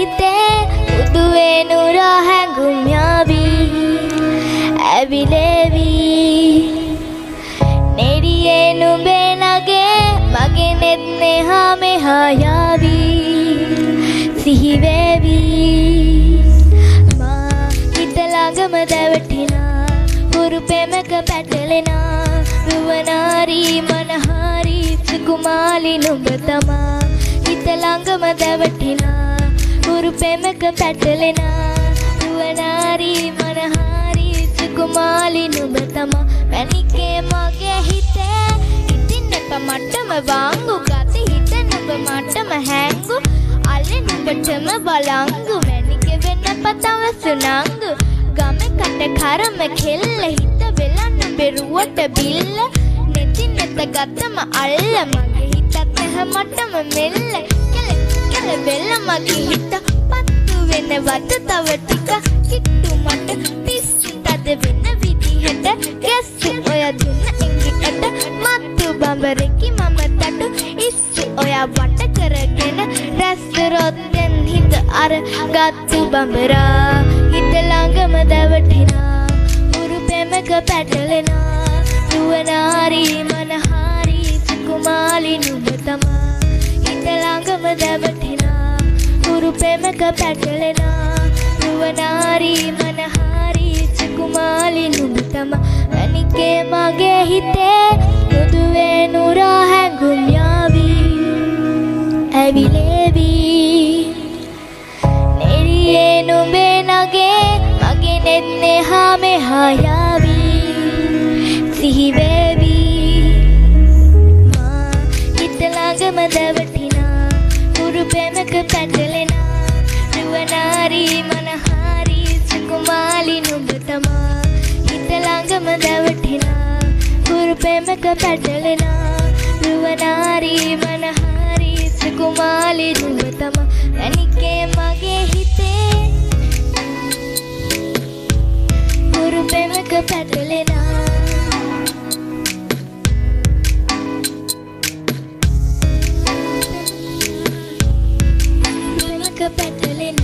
හිතේ උදුවේ නුරා හැඟුම් යාවි ඇවිලේවි නෙරියේ නුඹේ නගේ මගේ නෙත් මෙහා මෙහා යාවි සිහි වේවි මා හිත ළඟම දැවටිනා පුරු පෙමක පැටලෙනා රුවනාරි මනහාරි සුකුමාලි නුඹ තමා හිත ළඟම දැවටිනා පුරු පෙමක පැටලෙනා රුවනාරි මනහාරි සුකුමාලි නුඹ තමා පැනිකේ මගේ හිතේ ඉතින් එප මට්ටම වාංගු ගත හිත නුඹ මට්ටම හැංගු අල්ලේ නුඹටම බලංගු වැනිකේ වෙන්න පතව සුනංගු ගමේ කට කරම කෙල්ල හිත වෙලන්න බෙරුවට බිල්ල නෙති නෙත ගත්තම අල්ල මගේ හිතත් නැහ මට්ටම මෙල්ල කෙල වෙල්ල මගේ හිත පත්තු වෙනවද තව ටික කිට්ටු මට පිස්සු තද වෙන විදිහට ගැස්සු ඔය දුන්න ඉංගිකට මත්තු බඹරකි මම තටු ඉස්සු ඔයා වට කරගෙන රැස්තරොත්ෙන් හිත අර ගත්තු බඹරා හිත ළඟම දැවටිනා පුරු පෙමක පැටලෙනා රුවනාරි මනහාරි සුකුමාලි නුඹ තමා හිත ළඟම දැවටිනා පුරු පෙමක පැටලෙනා රුවනාරි මනහාරි සුකුමාලි නුඹ තමා අනිකේ මගේ හිතේ මුදුවේ නුරා හැඟුම් යාවි ඇවිලේවි නෙරියේ නුඹේ නගේ මගේ නෙත් මෙහා මෙහා යාවි සිහි වේවි මා හිත ළඟම දැවටිනා පුරු පෙමක පැටලෙනා රුවනාරි මනහාරි සුකුමාලි නුඹ තමා හිත ළඟම දැවටිනා පුරු පෙමක පැටලෙනා රුවනාරි මනහාරි සුකුමාලි නුඹ තමා අනිකේ මගේ හිතේ පුරු පෙමක පැටලෙනා පෙමක පැටලෙනා